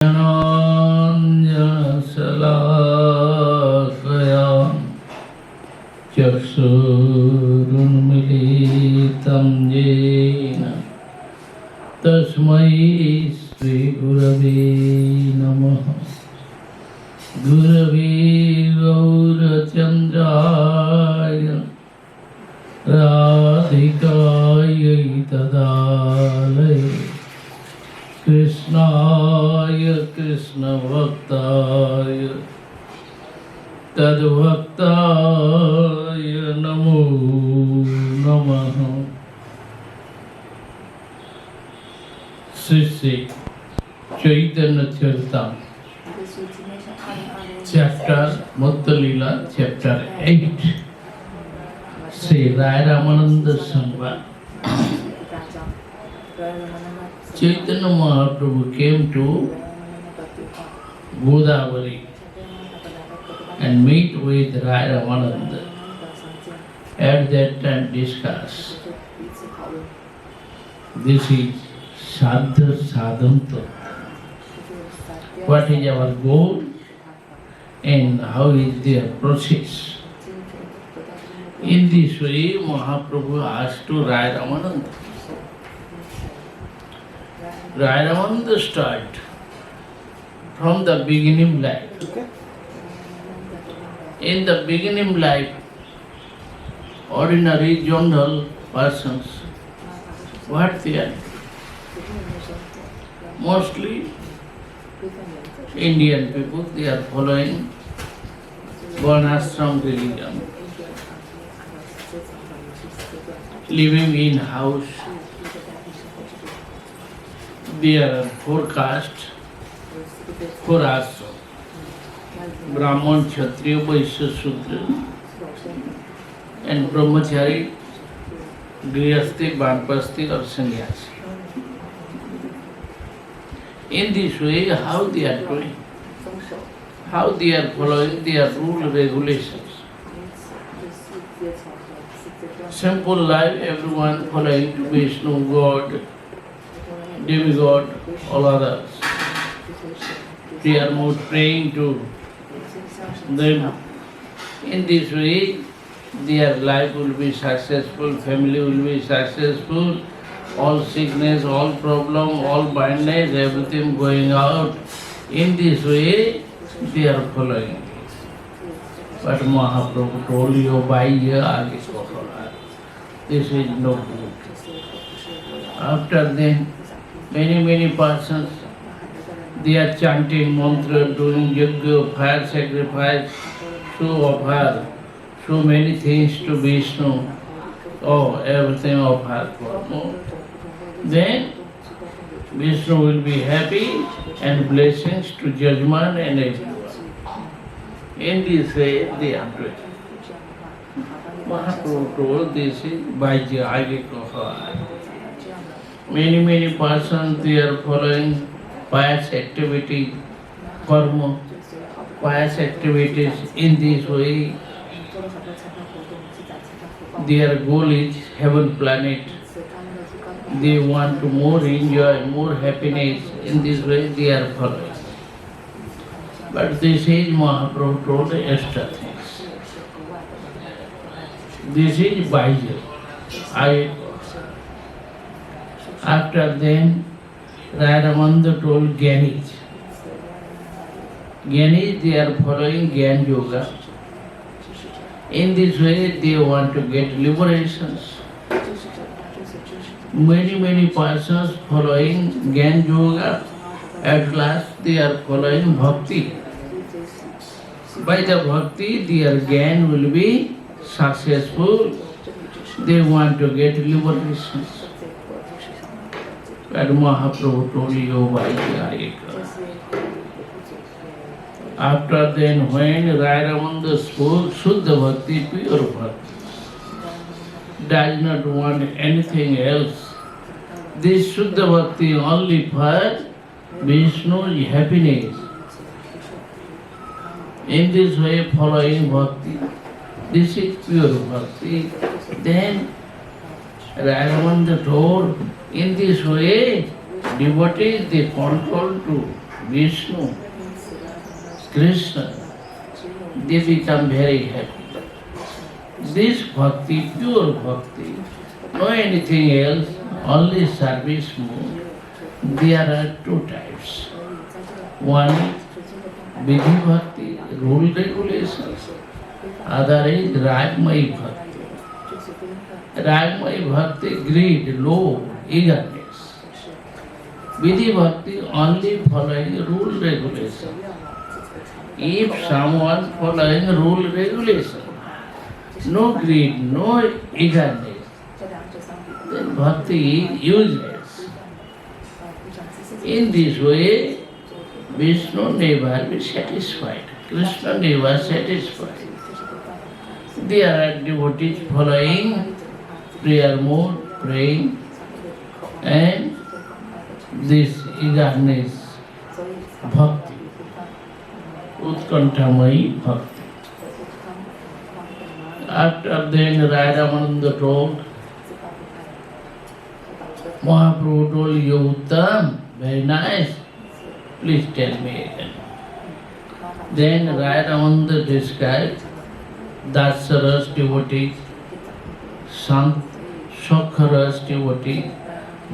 ज्ञानाञ्जनशलाकया चक्षुरुन्मीलितं येन तस्मै श्रीगुरवे नमः। गुरवे गौरचन्द्राय राधिकायै तदालये कृष्णाय कृष्णभक्ताय तद्भक्ताय नमो नमः। श्री श्री चैतन्य चरितामृत चैप्टर मुक्तलीला चैप्टर 8 श्री राय रामानंद संवाद। Chaitanya Mahaprabhu came to Godavari and meet with Rai Ramananda. At that time discuss. This is Sadhya Sadhanta. What is our goal and how is their process? In this way Mahaprabhu asked to Rai Ramananda. Rai Ramananda started from the beginning life. In the beginning life, ordinary general persons, what they are? Mostly Indian people, they are following Varnashram religion, living in house. There are four castes, four ashram: Brahman, Kshatriya, Vaishya, Shudra, and Brahmachari, Grihastha, Banpasti or Sannyasi. In this way, how they are doing? How they are following their rule regulations? Simple life, everyone following to Vishnu, God, demigod, all others. They are more praying to them. In this way, their life will be successful, family will be successful, all sickness, all problem, all blindness, everything going out. In this way, they are following. But Mahaprabhu told you, by year, aage ko follow. This is no good. After then, many persons, they are chanting mantra, doing yajna, fire sacrifice, to offer so many things to Vishnu. Oh, everything offer for more. Then Vishnu will be happy and blessings to judgment and everyone. In this way they are doing. Mahaprabhu told this is Vaijya Age Koha. Many persons, they are following pious activity, karma, pious activities. In this way, their goal is heaven planet. They want to more enjoy, more happiness. In this way, they are following. But this is Mahaprabhu told extra things. This is Vaijya. After then, Rai Ramananda told Gyanis. Gyanis, they are following Gyan Yoga. In this way, they want to get liberations. Many persons following Gyan Yoga, at last they are following Bhakti. By the Bhakti, their Gyan will be successful. They want to get liberations. But Mahaprabhu told you why they are ignorant. After then, when Rai Ramananda spoke Shuddha Bhakti, pure Bhakti, does not want anything else. This Shuddha Bhakti only for Vishnu's happiness. In this way, following Bhakti, this is pure Bhakti. Then Rai Ramananda told, in this way, devotees, they control to Vishnu, Krishna, they become very happy. This bhakti, pure bhakti, no anything else, only service mode. There are two types. One is Vidhi Bhakti, rule regulations. Other is Ragmayi Bhakti. Ragmayi Bhakti, greed, low, eagerness. Vidhi Bhakti only following rule regulation. If someone following rule regulation, no greed, no eagerness, then bhakti is useless. In this way, Vishnu never be satisfied, Krishna never satisfied. There are devotees following prayer mode, praying, and this eagerness, bhakti, Utkanthamayi bhakti. After then, Rajamananda told, Mahaprabhu told you, Uttam, very nice, please tell me again. Then Rajamananda described Dasaras devotee, Sant Shokharas devotee,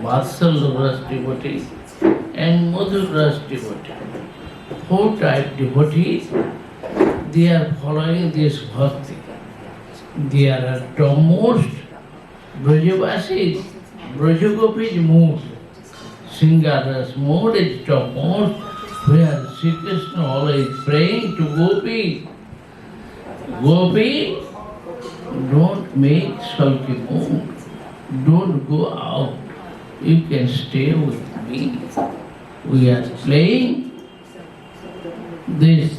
Vatsalras devotee, and Madhuras devotee. Four type devotees, they are following this bhakti. There are topmost Brajavasis, Brajagopis mood. Singharas mood is topmost, where Sri Krishna always praying to Gopi. Gopi, don't make sulky mood. Don't go out. You can stay with me. We are playing this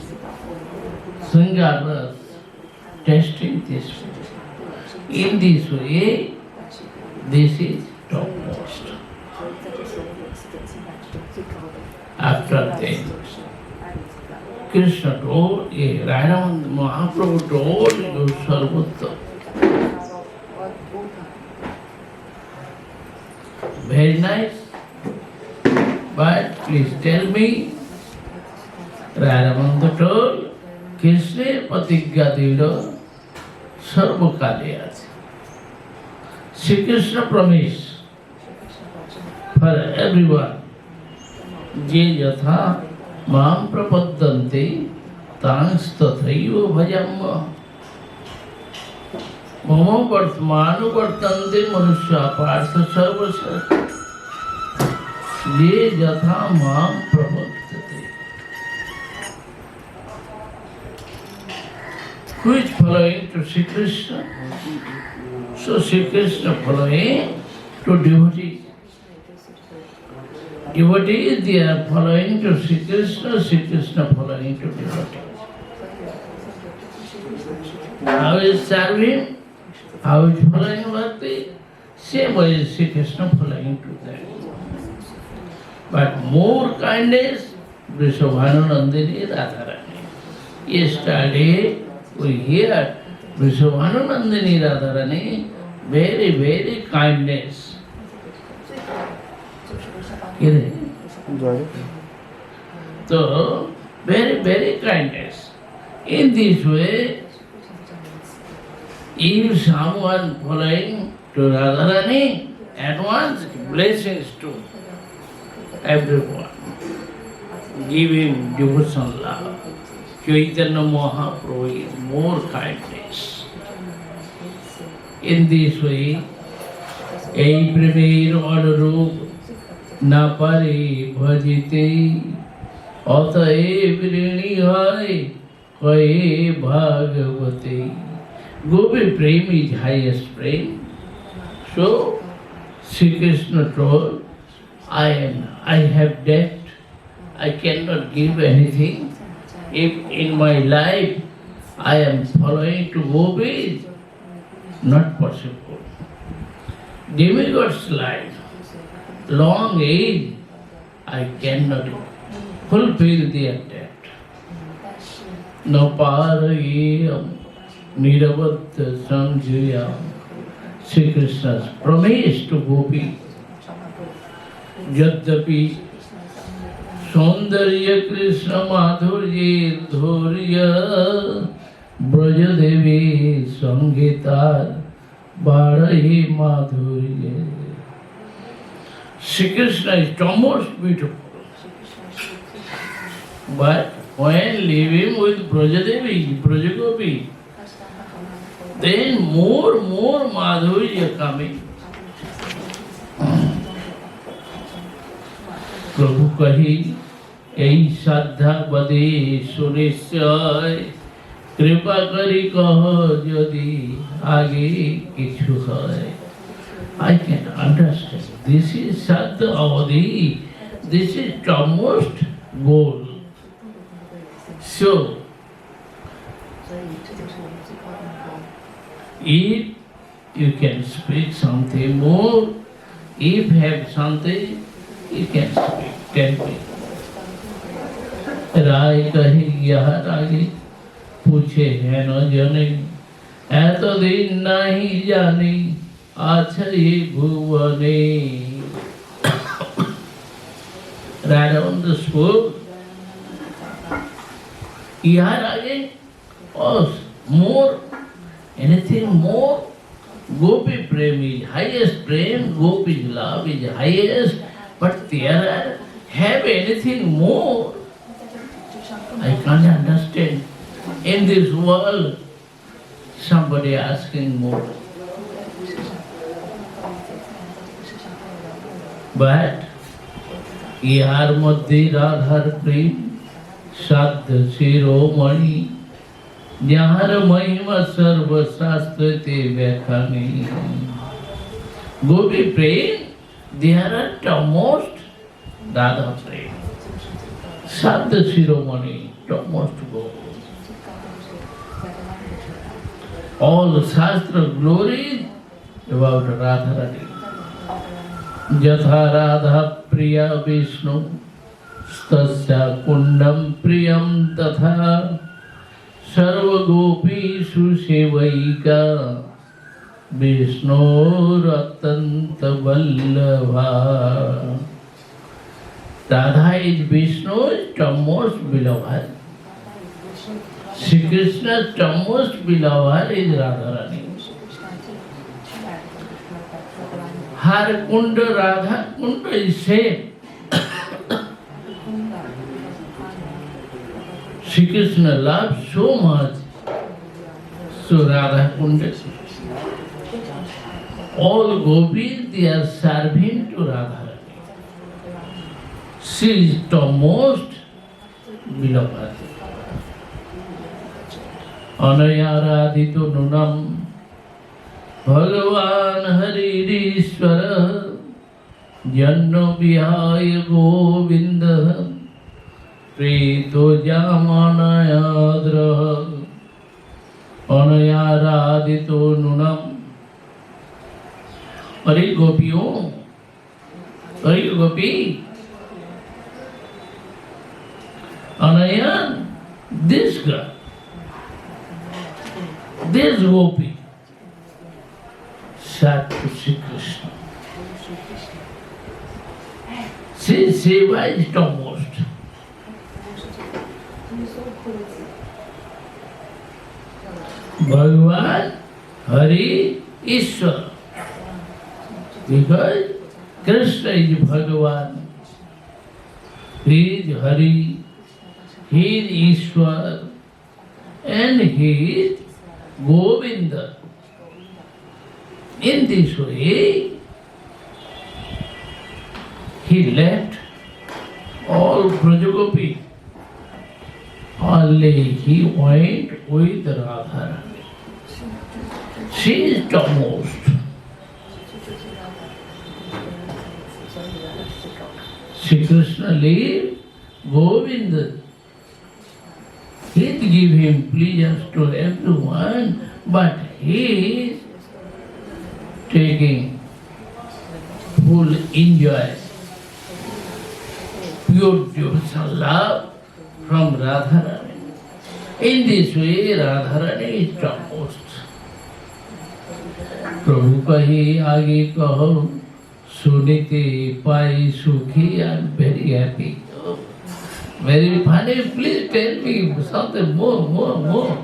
Singharas, testing this way. In this way, this is topmost. After that, Krishna told, Rajamananda Mahaprabhu told you Sarvottam. Very nice, but please tell me, Rajamananda told, Krishna Patigya Dilo Sarvakalyat. Sri Krishna promised for everyone, Je yatha mam prapaddante tangs tathaiva bhajamma. Mama vartmanu vartante manusya partha sarvasya. Je yatha mam prapaddante. Who is following to Sri Krishna? So Sri Krishna following to devotees. Devotees, they are following to Sri Krishna following to devotees. How is serving? How is following bhakti? Same way Sri Krishna following to them. But more kindness, Vrishabhanunandini Radharani. Yesterday we hear Vrishabhanunandini Radharani, very, very kindness. So, very, very kindness. In this way, if someone following to Radharani, at once blessings to everyone, giving devotion love. Chaitanya Mahaprabhu is more kindness. In this way, ei premer anurup na pare bhajite atae virini hai kaye bhagavate. Gopi prem is highest prem. So, Sri Krishna told, I have debt, I cannot give anything. If in my life I am following to gopis, not possible. Demigod's life, long age, I cannot fulfill their debt. Naparayam niravatta samjayam. Sri Krishna's promise to Gopi. Yadyapi सौंदर्य कृष्ण माधुर्य धैर्य ब्रज देवी संगीतार बारही माधुर्य. Shri Krishna is the most beautiful. But when living with Brajadevi, Brajagopi, then more madhurya coming. प्रभु कही यही श्रद्धा बदे सुनिश्चय कृपा करी कह यदि आगे किछु है. I can understand. This is Sadhu Avadhi. This is topmost goal. So, if you can speak something more, if have something, you can speak. Tell me. राय कही यह रागे पूछे है न जाने ऐतो दिन नहीं जाने अच्छा ये भुवने. Right on the spot. Here again, more, anything more, Gopi Prem is highest prem, Gopi's love is highest, but there have anything more. I can't understand. In this world, somebody asking more. But ইহার মধ্যে রাধার প্রেম সাধ্য শিরোমণি যাহার মহিমা সর্বশাস্ত্রতে ব্যাখ্যা নেই. গোপী প্রেম দেয়ার আর topmost Radha প্রেম সাধ্য শিরোমণি topmost Gope. All Shastra glories about Radharani. यथा राधा प्रिया विष्णु तस्या कुंडम प्रियम तथा सर्वगोपीषु सेवैका विष्णुरत्यंत वल्लभा. Radha is Vishnu's topmost beloved. Shri Krishna's topmost beloved is Radharani. Her Kunda, Radha Kunda is same. Shri Krishna loves so much, so Radha Kunda. All gopis, they are serving to Radharani. She is the most beloved. Anayaradhito nunam भगवान हरिश्वर जन्नो विहाय गोविंद प्रीतो जामानयाद्रः अनयाराधितो नूनम. अरे गोपियों, अरे गोपी, अनया this girl, this gopi sat to Shri Krishna. She seva is topmost. Bhagavan, Hari, Ishwar. Because Krishna is Bhagavan, he is Hari, he is Ishwar, and he is Govinda. In this way, he left all Brajagopi. Only he went with Radharani. She is topmost. Shri Krishna leaves Govinda. He give him pleasures to everyone, but he is taking full enjoy, pure devotional love from Radharani. In this way, Radharani is topmost. प्रभु कही आगे कहो सुनते पाई सुखी and very happy. Very funny. Please tell me something more.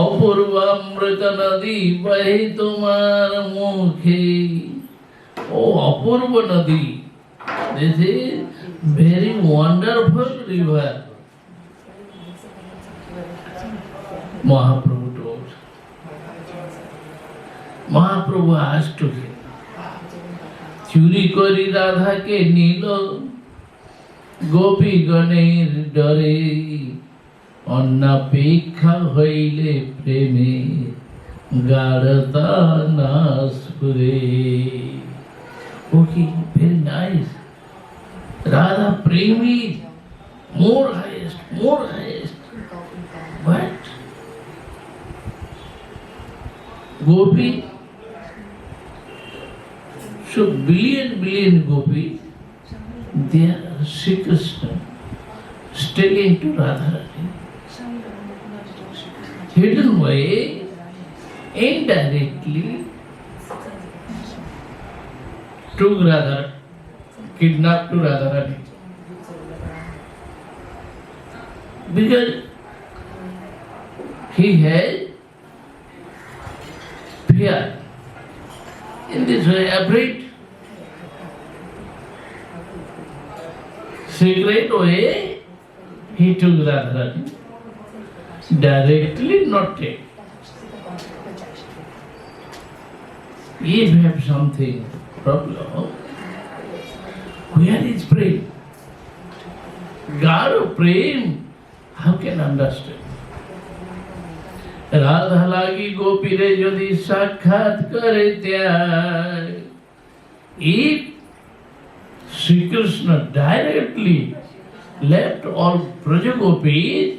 Apurva অমৃত নদী বহে তোমার মুখে। Oh, Apurva Nadi. This is very wonderful river. Mahaprabhu told. Mahaprabhu asked to him, চুরি করি রাধাকে নীল গোপী গণের ডরে অন্নাপেক্ষা হইলে প্রেমে গাঢ়তা নাস্পুরে। Okay, very nice. Radha Premi, more highest. But Gopi, so billion Gopi, they are Sri Krishna, sticking to Radharani. Hidden way, indirectly, took Radha, kidnapped to Radharani. Because he had fear. In this way, afraid. Secret way, he took Radharani. Directly not take. If you have something problem, where is prem? God of prem, how can understand? Radha লাগি গোপীরে যদি সাক্ষাৎ করে ত্যাগ, if Sri Krishna directly left all Braja Gopis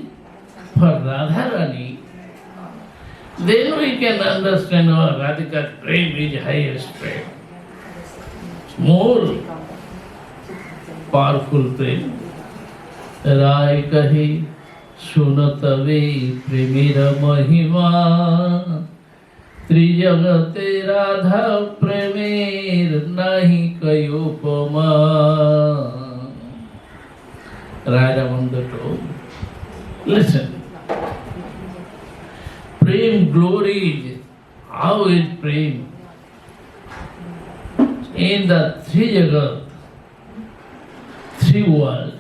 for Radharani, then we can understand our Radhika's prem is highest prem. More powerful prem. Rai kahi sunatave premira mahima त्रिजगते Radha प्रेमेर नहीं कयोपमा। Radha Manda told, listen, prem glory, how is prem? In the three jagat, three world,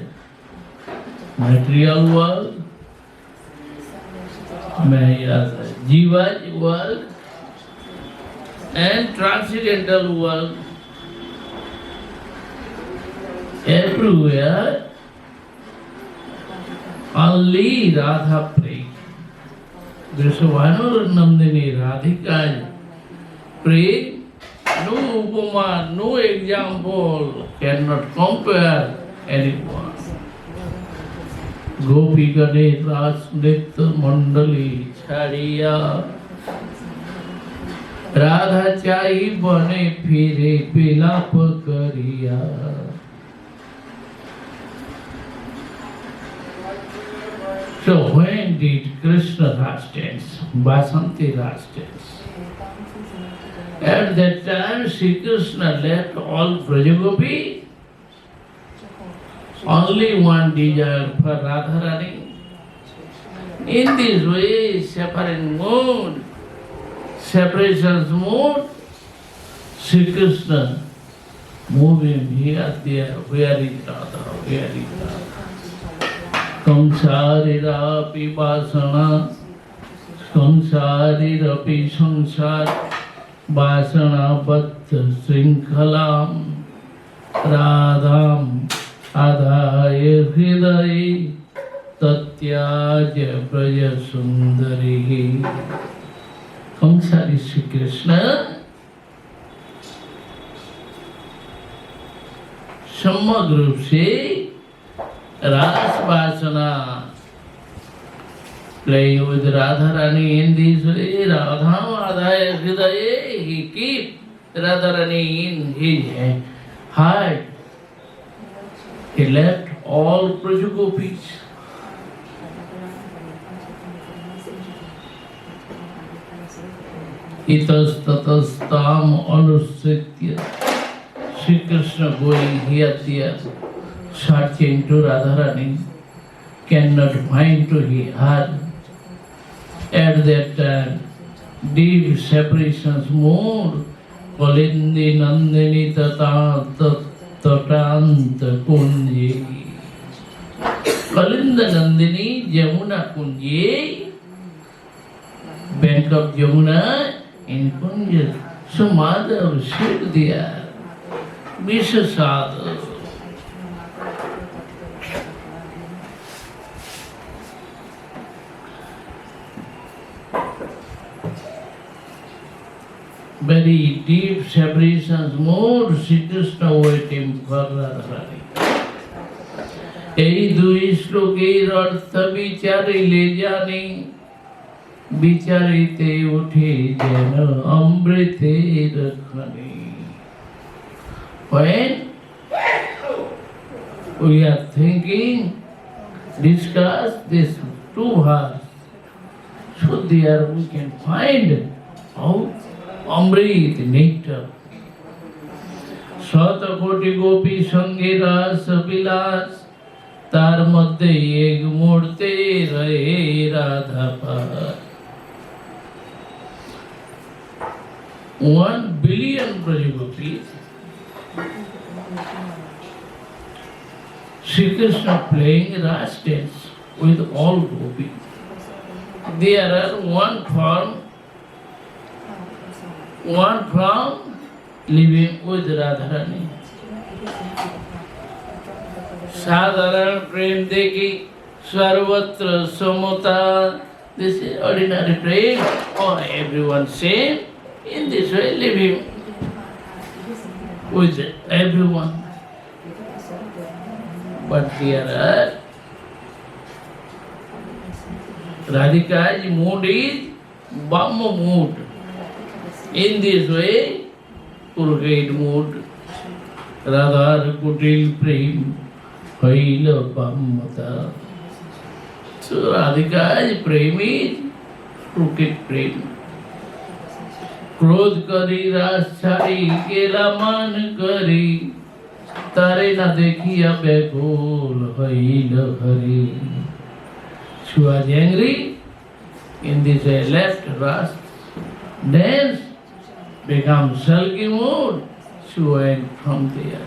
material world, jiva world, and transcendental world, everywhere only Radha prayed. Vishwanur Nandini Radhika prayed. No upama, no example, cannot compare anyone. Gopi Gane Ras Nitya Mandali Chariya Radha Chahi Bane Phire Bilap Kariya. So when did Krishna Ras dance? Basanti Ras dance. At that time Sri Krishna left all Brajagopi, only one desire for Radharani. In this way, separate mood, separations mood, Sri Krishna moving here, there, where is Radha, where is Radha. Samsarirapi vasana, samsarirapi samsar, vasana baddha srinkhalam, radham adhaya hridaye, tatyaja braja sundari. Samsari Sri Krishna, समग्र रूप से रास वासना playing with Radharani in this way. Radham adhaya hridaye, he keep Radharani in his heart. He left all Brajagopis. Itastatastam anusritya. Sri Krishna going here, there, searching to Radharani, cannot find to her. At that time, deep separations mood, Kalindi Nandini Tatant Kunji. Kalinda Nandini Jamuna Kunji, bank of Jamuna in Kunji. So Madhav sit there, Vishasada. Very deep separations more, Sri Krishna waiting for Radharani. এই দুই শ্লোকের অর্থ বিচারে লে জানি, বিচারিতে উঠে যেন অমৃতের খনি। When we are thinking, discuss this two verses, so there we can find out Amrit nectar. শত কোটি গোপী সঙ্গে রাস বিলাস, তার মধ্যে এক মূর্তে রয়ে রাধা পার। 1 billion Brajagopis, Sri Krishna playing ras dance with all gopis. There are one from living with Radharani. साधारण प्रेम देखी सर्वत्र समता. This is ordinary prem, or everyone same. In this way, living with everyone. But here, Radhika's mood is Brahma mood. In this way, purgate mood, Radhar kutil prem. So Radhika's prem is crooked prem. क्रोध करी रास छाड़ी केला मान करी, तारे न देखिया बेकुल हईल हरी. She was angry. In this way, left ras dance, become sulky mood. She went from there.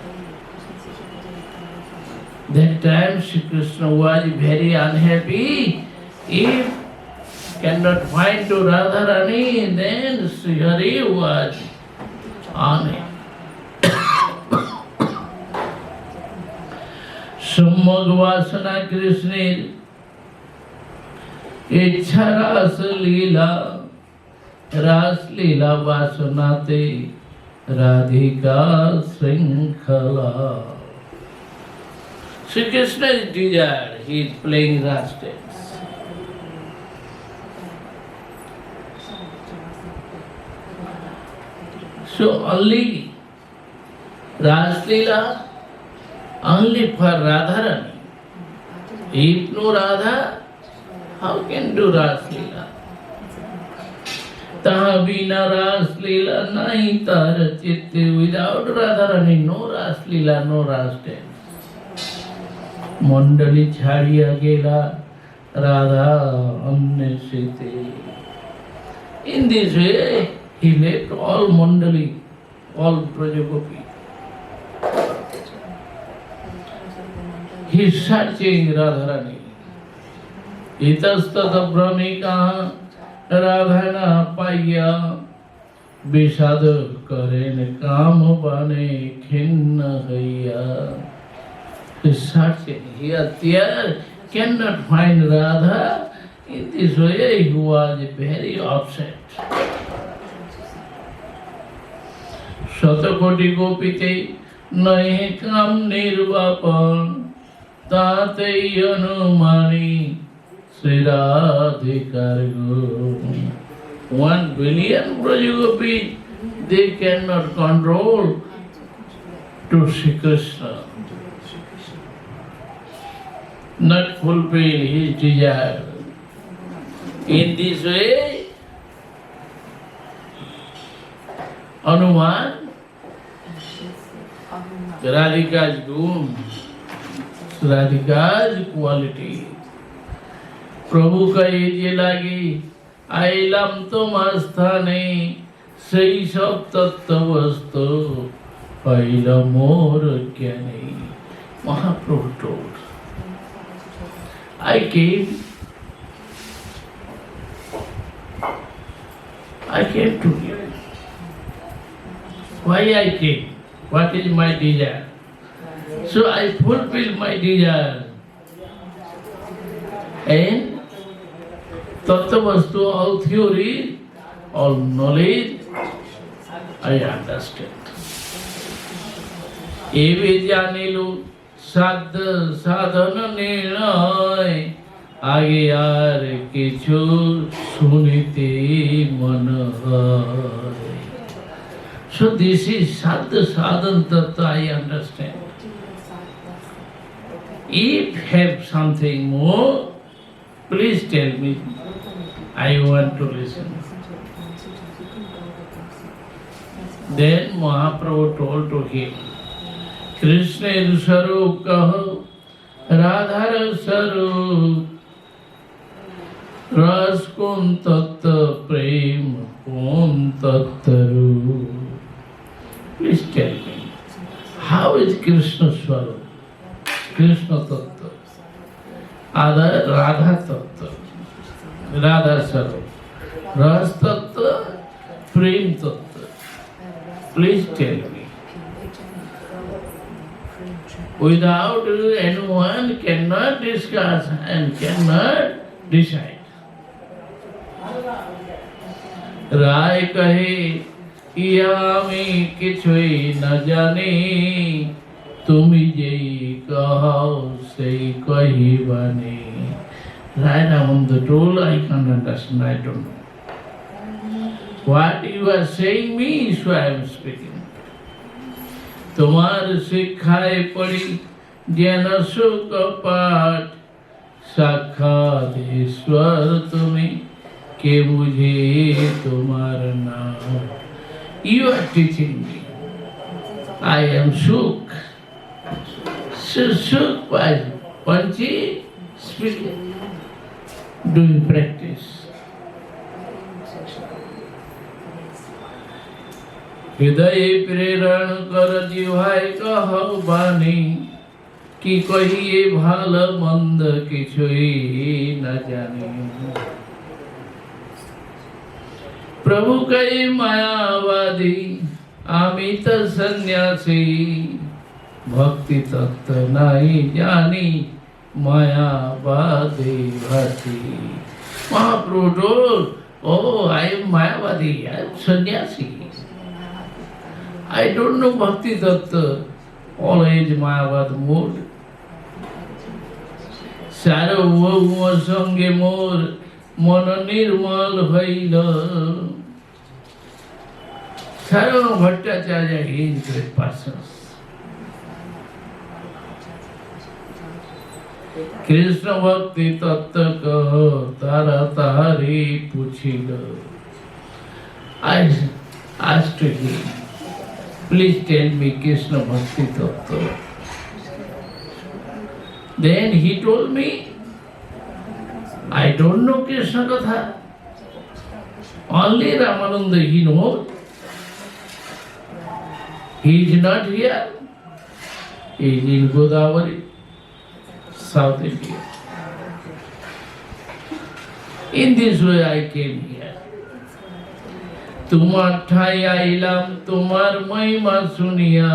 That time Sri Krishna was very unhappy. If cannot find to Radharani, then Sri Hari was unhappy. Sammag Vasana Krishna Ichha Ras Leela Vasanate Radhika Srinkhala. Sri Krishna is desire, he is playing ras dance. So only Ras Leela, only for Radharani. If no Radha, how can do Ras Leela? Taha bina Ras Leela nahi tar chitte. Without Radharani, no Ras Leela, no Ras dance. Mandali chhadiya gela Radha anneshite. In this way, he left all Mandali, all Brajagopi. He is searching Radharani. Itastata brahmika Radhana paya Bishad karen kam bane khinna haiya. He is searching. Here cannot find Radha. In this way, he was very upset. शतकोटि गोपीते नये काम निर्वापन ताते अनुमानी श्री राधिकार गो. 1 billion Brajagopis, they cannot control to Sri Krishna, not fulfill his desire. In this way, Hanuman, Radhika's groom, Radhika's quality. প্রভু কয়ে যে লাগে আইলাম তোমার স্থানে, সেই সব তত্ত্ব বস্তু হইল মোর জ্ঞানে। Mahaprabhu told, I came to you. Why I came? What is my desire? So I fulfill my desire. And Tattva Vastu, all theory, all knowledge, I understand. Eve janilu সাধ্য সাধন নির্ণয়, আগে আর কিছু শুনিতে মন হয়। So this is Sadhu Sadhan Tattva, I understand. If have something more, please tell me. I want to listen. Then Mahaprabhu told to him, कृष्णेर स्वरूप कहो, राधार स्वरूप, रस कौन तत्व, प्रेम कौन तत्व। Please tell me, how is Krishna Swarup, Krishna Tattva, Radha Tattva, Radha Swarup, Ras Tattva, Prem Tattva? Please tell me. Without anyone cannot discuss and cannot decide. Rai kahe, Iyami kichui na jane, tumi jai kahao sei kahi bane. Right on the tool, I can't understand, I don't know. What you are saying me, so I am speaking. তোমার শিক্ষায় পড়ি জ্ঞান সুখ পাঠ, সাক্ষাৎ ঈশ্বর তুমি, কে বুঝে তোমার নাম। You are teaching me. I am Sukh. Sukh by Panchi speaking. Do you practice? हृदय प्रेरण कर जिह्वाय कहौ बानी, कि कहिए भाल मंद किछुई न जानी। प्रभु कहे मायावादी, आमी त सन्यासी, भक्ति तत्व नहीं जानी, मायावादी भाती। Mahaprabhu told, oh, I am Mayavadi, I am sannyasi. I don't know Bhakti Tattva, always Mayavad mood. Sarvabhauma sange mor, mana nirmal haila. Sarvabhauma Bhattacharya, he is great person. Krishna Bhakti Tattva kaho, tara tahari puchila. I asked him, please tell me Krishna Bhakti Tattva. Then he told me, I don't know Krishna Katha. Only Ramananda he knows. He is not here. He is in Godavari, South India. In this way I came here. তোমার ঠাই আইলাম তোমার মহিমা শুনিয়া,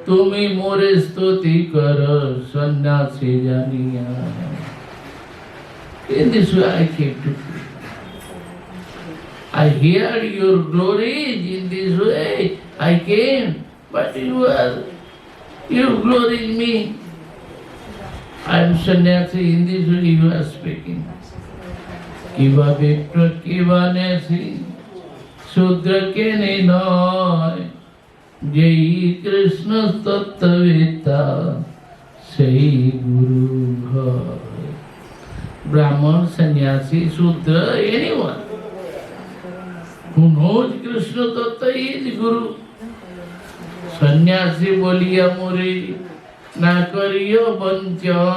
তুমি মোরে স্তুতি কর সন্ন্যাসী জানিয়া। In this way I came to you. I heard your glories, in this way I came, but you glory in me. I am sannyasi, in this way you are speaking. Kiva vipra kiva nesi, शूद्र के नय, जय कृष्ण तत्ववेता सही गुरु है। Brahman, sannyasi, Sudra, anyone who knows Krishna Tattva is Guru. Sannyasi बोलिया मोरे ना करियो बंचन।